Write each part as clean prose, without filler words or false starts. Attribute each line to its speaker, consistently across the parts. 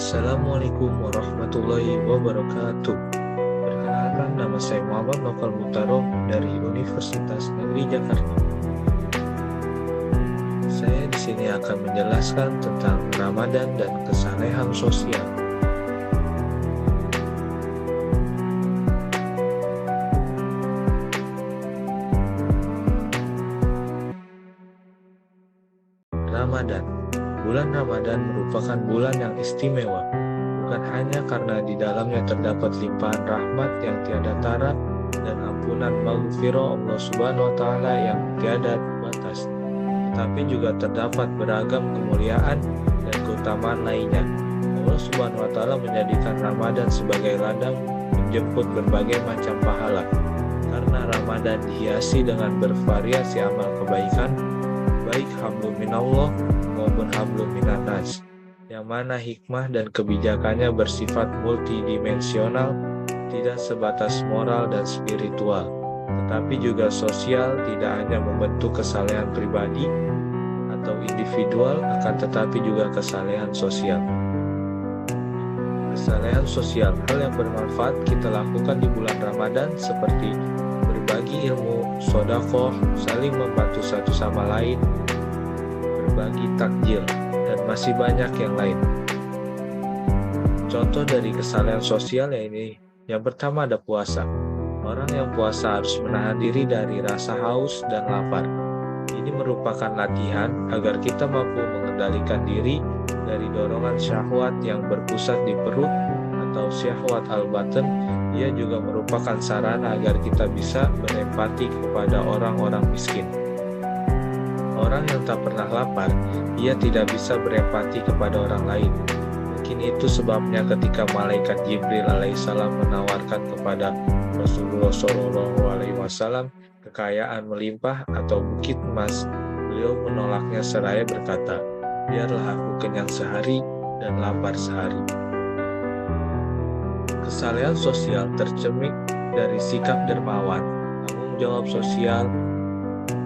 Speaker 1: Assalamualaikum warahmatullahi wabarakatuh. Perkenalkan, nama saya Muhammad Novel Mutaro dari Universitas Negeri Jakarta. Saya di sini akan menjelaskan tentang Ramadan dan kesalehan sosial. Ramadan. Bulan Ramadan merupakan bulan yang istimewa, bukan hanya karena di dalamnya terdapat limpahan rahmat yang tiada tara dan ampunan maghfirah Allah Subhanahu wa Ta'ala yang tiada batas, tetapi juga terdapat beragam kemuliaan dan keutamaan lainnya. Allah Subhanahu wa Ta'ala menjadikan Ramadan sebagai ladang menjemput berbagai macam pahala, karena Ramadan dihiasi dengan bervariasi amal kebaikan, baik hablum minallah maupun hablum minannas, yang mana hikmah dan kebijakannya bersifat multidimensional, tidak sebatas moral dan spiritual, tetapi juga sosial, tidak hanya membentuk kesalehan pribadi atau individual, akan tetapi juga kesalehan sosial. Kesalehan sosial, hal yang bermanfaat kita lakukan di bulan Ramadan seperti berbagi ilmu, sedekah, saling membantu satu sama lain, berbagi takjil, dan masih banyak yang lain. Contoh dari kesalehan sosial ini, yang pertama ada puasa. Orang yang puasa harus menahan diri dari rasa haus dan lapar. Ini merupakan latihan agar kita mampu mengendalikan diri dari dorongan syahwat yang berpusat di perut atau syahwat al-batin. Ia juga merupakan sarana agar kita bisa berempati kepada orang-orang miskin. Orang yang tak pernah lapar, ia tidak bisa berempati kepada orang lain. Mungkin itu sebabnya ketika malaikat Jibril alaihissalam menawarkan kepada Rasulullah SAW kekayaan melimpah atau bukit emas, beliau menolaknya seraya berkata, "Biarlah aku kenyang sehari dan lapar sehari." Kesalehan sosial tercermin dari sikap dermawan, tanggung jawab sosial,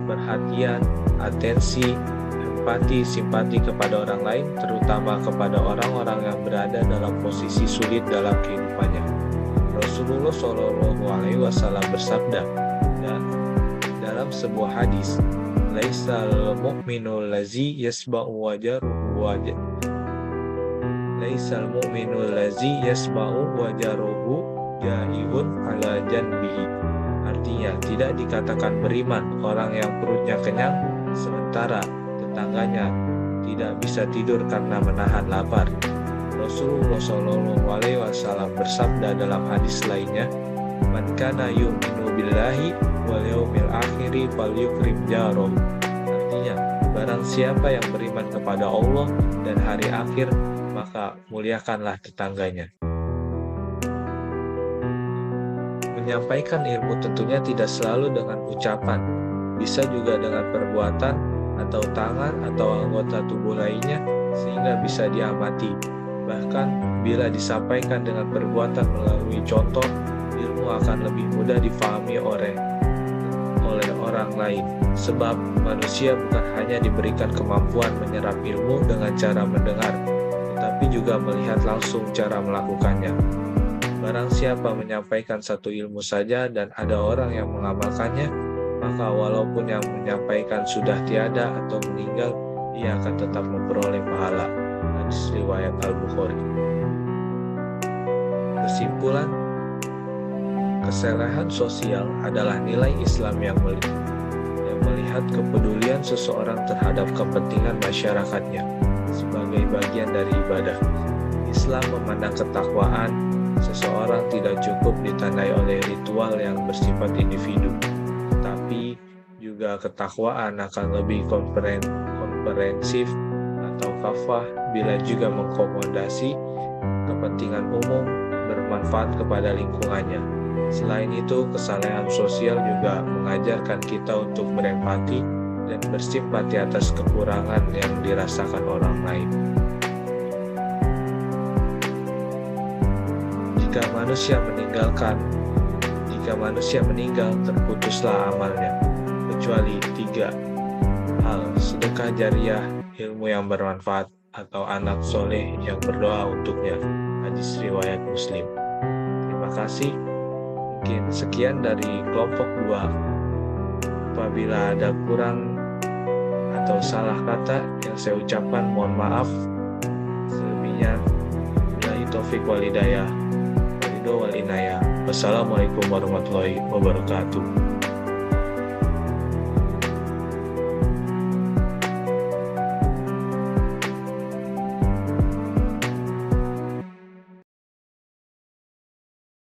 Speaker 1: perhatian, atensi, empati, simpati kepada orang lain, terutama kepada orang-orang yang berada dalam posisi sulit dalam kehidupannya. Rasulullah SAW bersabda dalam sebuah hadis, "Laisal mu'minul lazi yasba'u wajaruhu ja'ihun ala janbihi." Artinya, tidak dikatakan beriman orang yang perutnya kenyang, sementara tetangganya tidak bisa tidur karena menahan lapar. Rasulullah SAW bersabda dalam hadis lainnya, "Man kana yu'minu billahi wal yawmil akhiri falyukrim jarahu." Artinya, barang siapa yang beriman kepada Allah dan hari akhir, maka muliakanlah tetangganya. Menyampaikan ilmu tentunya tidak selalu dengan ucapan, bisa juga dengan perbuatan atau tangan atau anggota tubuh lainnya sehingga bisa diamati. Bahkan bila disampaikan dengan perbuatan melalui contoh, ilmu akan lebih mudah difahami oleh orang lain. Sebab manusia bukan hanya diberikan kemampuan menyerap ilmu dengan cara mendengar, tetapi juga melihat langsung cara melakukannya. Barang siapa menyampaikan satu ilmu saja dan ada orang yang mengamalkannya, maka walaupun yang menyampaikan sudah tiada atau meninggal, ia akan tetap memperoleh pahala. Hadis riwayat Al-Bukhari. Kesimpulan, kesalehan sosial adalah nilai Islam yang melihat kepedulian seseorang terhadap kepentingan masyarakatnya sebagai bagian dari ibadah. Islam memandang ketakwaan seseorang tidak cukup ditandai oleh ritual yang bersifat individu, tapi juga ketakwaan akan lebih komprehensif atau kafah bila juga mengakomodasi kepentingan umum, bermanfaat kepada lingkungannya. Selain itu, kesalehan sosial juga mengajarkan kita untuk berempati dan bersimpati atas kekurangan yang dirasakan orang lain. Jika manusia meninggal, terputuslah amalnya, kecuali 3 hal: sedekah jariah, ilmu yang bermanfaat, atau anak soleh yang berdoa untuknya. Hadis riwayat Muslim. Terima kasih. Mungkin sekian dari kelompok 2. Apabila ada kurang atau salah kata yang saya ucapkan, mohon maaf. Selebihnya, billahi taufik wal hidayah, ridho wal inayah. Wassalamualaikum warahmatullahi wabarakatuh.